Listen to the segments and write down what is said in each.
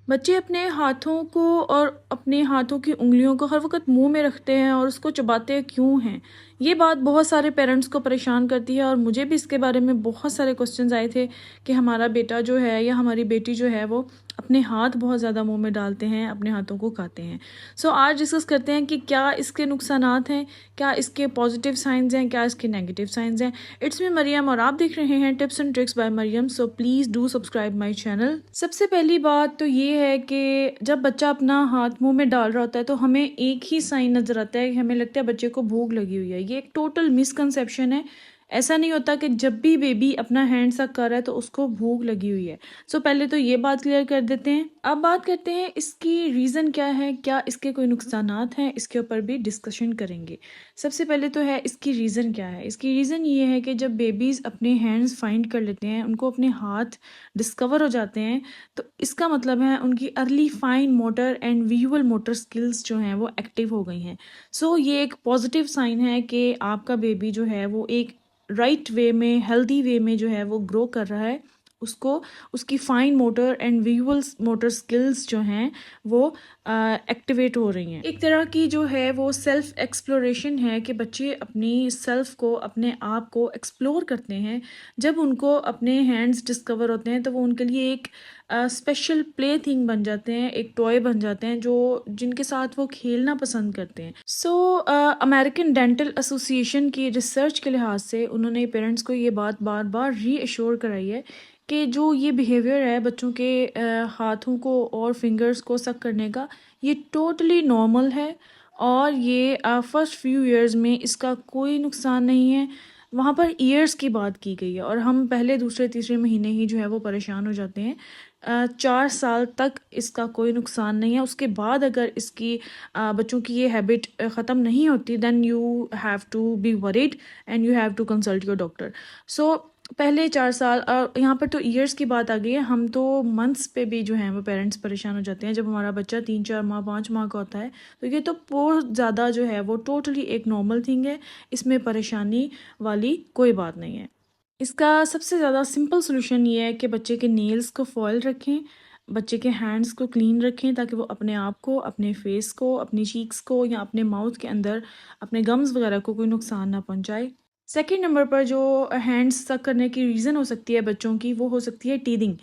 बच्चे अपने हाथों को और अपने हाथों की उंगलियों को हर वक्त मुंह में रखते हैं और उसको चबाते क्यों हैं। ये बात बहुत सारे पेरेंट्स को परेशान करती है और मुझे भी इसके बारे में बहुत सारे क्वेश्चंस आए थे कि हमारा बेटा जो है या हमारी बेटी जो है वो अपने हाथ बहुत ज़्यादा मुंह में डालते हैं, अपने हाथों को खाते हैं। सो आज डिस्कस करते हैं कि क्या इसके नुकसानात हैं, क्या इसके पॉजिटिव साइंस हैं, क्या इसके नेगेटिव साइंस हैं। इट्स मी मरियम और आप देख रहे हैं tips and tricks by Mariam. So please do subscribe my channel. सबसे पहली बात तो ये है कि जब बच्चा अपना हाथ मुंह में डाल रहा होता है तो हमें एक ही साइन नज़र आता है कि हमें लगता है बच्चे को भूख लगी हुई है। ये एक टोटल मिसकंसेप्शन है। ऐसा नहीं होता कि जब भी बेबी अपना हैंड सक कर रहा है तो उसको भूख लगी हुई है। सो पहले तो ये बात क्लियर कर देते हैं। अब बात करते हैं इसकी रीज़न क्या है, क्या इसके कोई नुकसानात हैं, इसके ऊपर भी डिस्कशन करेंगे। सबसे पहले तो है इसकी रीज़न क्या है। इसकी रीज़न ये है कि जब बेबीज़ अपने हैंड्स फाइंड कर लेते हैं, उनको अपने हाथ डिस्कवर हो जाते हैं, तो इसका मतलब है उनकी early fine motor and visual motor skills जो हैं वो एक्टिव हो गई हैं। सो ये एक पॉजिटिव साइन है कि आपका बेबी जो है वो एक राइट वे में, हेल्दी वे में जो है वो ग्रो कर रहा है। उसको उसकी fine motor and visual motor skills जो हैं वो एक्टिवेट हो रही हैं। एक तरह की जो है वो सेल्फ एक्सप्लोरेशन है कि बच्चे अपनी सेल्फ को, अपने आप को एक्सप्लोर करते हैं। जब उनको अपने हैंड्स डिस्कवर होते हैं तो वो उनके लिए एक स्पेशल प्ले थिंग बन जाते हैं, एक टॉय बन जाते हैं जो जिनके साथ वो खेलना पसंद करते हैं। सो अमेरिकन डेंटल एसोसिएशन की रिसर्च के लिहाज से उन्होंने पेरेंट्स को ये बात बार बार रीअश्योर कराई है कि जो ये बिहेवियर है बच्चों के हाथों को और फिंगर्स को सक करने का, ये टोटली नॉर्मल है और ये फर्स्ट फ्यू इयर्स में इसका कोई नुकसान नहीं है। वहाँ पर ईयर्स की बात की गई है और हम पहले दूसरे तीसरे महीने ही जो है वो परेशान हो जाते हैं। 4 साल तक इसका कोई नुकसान नहीं है। उसके बाद अगर इसकी बच्चों की ये हैबिट ख़त्म नहीं होती, then you have to be worried and you have to consult your doctor. So पहले 4 साल, यहाँ पर तो ईयर्स की बात आ गई है। हम तो मंथ्स पे भी जो हैं वो पेरेंट्स परेशान हो जाते हैं जब हमारा बच्चा 3-4 माह 5 माह का होता है। तो ये तो बहुत ज़्यादा जो है वो टोटली एक नॉर्मल थिंग है, इसमें परेशानी वाली कोई बात नहीं है। इसका सबसे ज़्यादा सिंपल सोल्यूशन ये है कि बच्चे के नेल्स को फॉयल रखें, बच्चे के हैंड्स को क्लीन रखें ताकि वो अपने आप को, अपने फेस को, अपनी चीक्स को या अपने माउथ के अंदर अपने गम्स वगैरह को कोई नुकसान ना पहुंचाए। सेकंड नंबर पर जो हैंड्स सक करने की रीज़न हो सकती है बच्चों की, वो हो सकती है टीदिंग।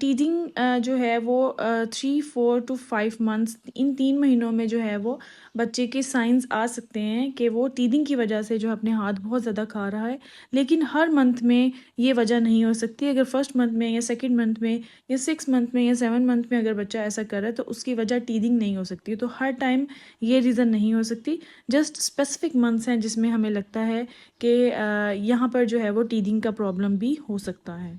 टीदिंग जो है वो 3-4 to 5 मंथ्स, इन 3 महीनों में जो है वो बच्चे के साइंस आ सकते हैं कि वो टीदिंग की वजह से जो अपने हाथ बहुत ज़्यादा खा रहा है। लेकिन हर मंथ में ये वजह नहीं हो सकती। अगर फर्स्ट मंथ में या सेकंड मंथ में या 6 मंथ में या 7 मंथ में अगर बच्चा ऐसा कर रहा है तो उसकी वजह टीदिंग नहीं हो सकती। तो हर टाइम ये रीज़न नहीं हो सकती। जस्ट स्पेसिफिक मंथ्स हैं जिसमें हमें लगता है कि यहाँ पर जो है वो टीदिंग का प्रॉब्लम भी हो सकता है।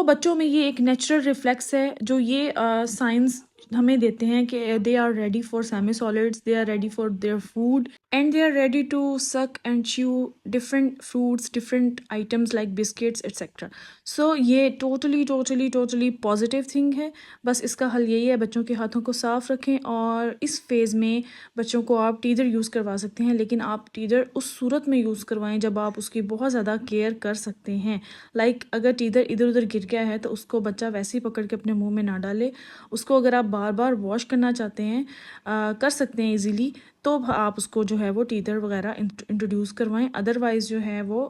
बच्चों में ये एक नेचुरल रिफ्लेक्स है जो ये साइंस हमें देते हैं कि they are ready for semi solids, they are ready for their food and they are ready to suck and chew different fruits, different items like biscuits etcetera. So ये totally totally totally positive thing है। बस इसका हल यही है, बच्चों के हाथों को साफ़ रखें और इस फेज़ में बच्चों को आप टीदर यूज़ करवा सकते हैं, लेकिन आप टीदर उस सूरत में यूज़ करवाएं जब आप उसकी बहुत ज़्यादा केयर कर सकते हैं। लाइक अगर टीदर इधर उधर गिर गया है तो उसको बच्चा वैसे ही पकड़ के अपने मुंह में ना डाले। उसको अगर आप बार बार वॉश करना चाहते हैं, कर सकते हैं इजीली, तो आप उसको जो है वो टीदर वगैरह इंट्रोड्यूस करवाएं। अदरवाइज़ जो है वो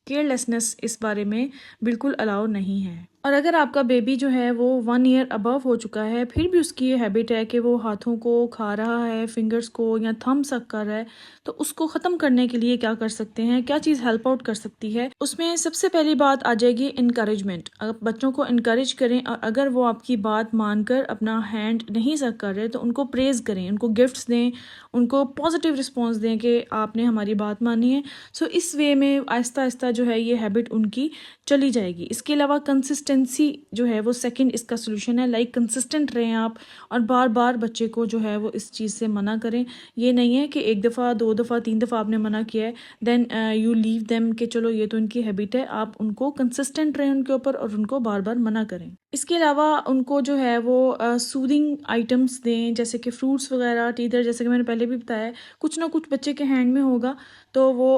केयरलेसनेस इस बारे में बिल्कुल अलाउ नहीं है। और अगर आपका बेबी जो है वो 1 ईयर अबव हो चुका है, फिर भी उसकी ये हैबिट है कि वो हाथों को खा रहा है, फिंगर्स को या थंब सक कर रहा है, तो उसको ख़त्म करने के लिए क्या कर सकते हैं, क्या चीज़ हेल्प आउट कर सकती है। उसमें सबसे पहली बात आ जाएगी इनकरेजमेंट। आप बच्चों को इनकरेज करें और अगर वो आपकी बात मानकर अपना हैंड नहीं सक कर रहे तो उनको प्रेज़ करें, उनको गिफ्ट्स दें, उनको पॉजिटिव रिस्पॉन्स दें कि आपने हमारी बात मानी है। सो इस वे में आहिस्ता आहिस्ता जो है ये हैबिट उनकी चली जाएगी। इसके अलावा कंसिस्टेंसी जो है वो सेकंड इसका सोल्यूशन है। लाइक कंसिस्टेंट रहें आप और बार बार बच्चे को जो है वो इस चीज़ से मना करें। ये नहीं है कि 1 दफ़ा 2 दफ़ा 3 दफ़ा आपने मना किया है देन यू लीव देम कि चलो ये तो इनकी हैबिट है। आप उनको कंसिस्टेंट रहें उनके ऊपर और उनको बार बार मना करें। इसके अलावा उनको जो है वो सूदिंग आइटम्स दें, जैसे कि फ्रूट्स वगैरह। टीदर जैसे कि मैंने पहले भी बताया, कुछ ना कुछ बच्चे के हैंड में होगा तो वो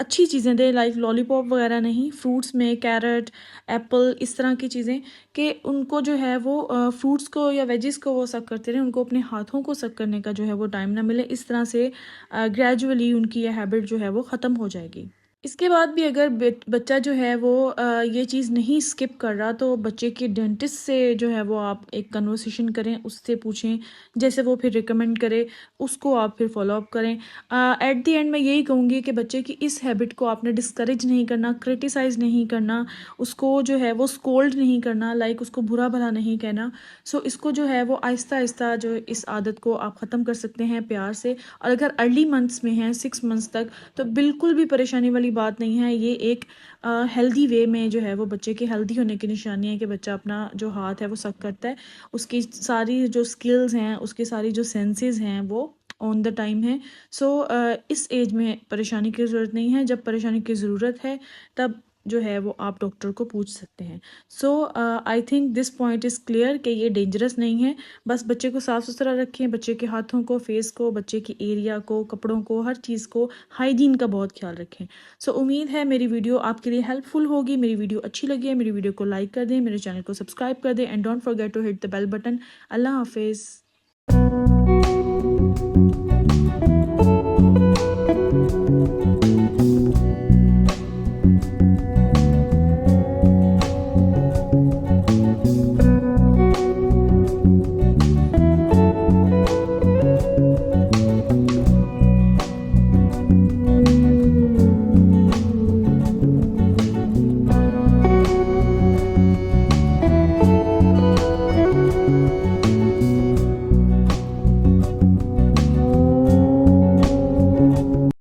अच्छी चीज़ें दें, लाइक लॉलीपॉप वगैरह नहीं, फ्रूट्स में कैरेट, एप्पल, इस तरह की चीज़ें, कि उनको जो है वो फ्रूट्स को या वेजिस को वो सक करते रहें, उनको अपने हाथों को सक करने का जो है वो टाइम ना मिले। इस तरह से ग्रेजुअली उनकी यह हैबिट जो है वो ख़त्म हो जाएगी। इसके बाद भी अगर बच्चा जो है वो ये चीज़ नहीं स्किप कर रहा, तो बच्चे के डेंटिस्ट से जो है वो आप एक कन्वर्सेशन करें, उससे पूछें, जैसे वो फिर रिकमेंड करे उसको आप फिर फॉलो अप करें। एट द एंड मैं यही कहूँगी कि बच्चे की इस हैबिट को आपने डिस्करेज नहीं करना, क्रिटिसाइज़ नहीं करना, उसको जो है वो स्कोल्ड नहीं करना, लाइक उसको बुरा भला नहीं कहना। सो इसको जो है वो आहिस्ता आहिस्ता जो इस आदत को आप ख़त्म कर सकते हैं प्यार से। और अगर अर्ली मंथ्स में हैं, 6 मंथ्स तक, तो बिल्कुल भी परेशानी वाली बात नहीं है। ये एक हेल्दी वे में जो है वो बच्चे के हेल्दी होने की निशानी है कि बच्चा अपना जो हाथ है वो सक करता है, उसकी सारी जो स्किल्स हैं, उसकी सारी जो सेंसेस हैं वो ऑन द टाइम है। सो इस एज में परेशानी की ज़रूरत नहीं है। जब परेशानी की ज़रूरत है तब जो है वो आप डॉक्टर को पूछ सकते हैं। So I think this point is clear कि ये डेंजरस नहीं है। बस बच्चे को साफ़ सुथरा रखें, बच्चे के हाथों को, फेस को, बच्चे की एरिया को, कपड़ों को, हर चीज़ को, हाइजीन का बहुत ख्याल रखें। सो उम्मीद है मेरी वीडियो आपके लिए हेल्पफुल होगी। मेरी वीडियो अच्छी लगी है, मेरी वीडियो को लाइक कर दें, मेरे चैनल को सब्सक्राइब कर दें, and don't forget to hit the bell button. अल्लाह हाफिज़।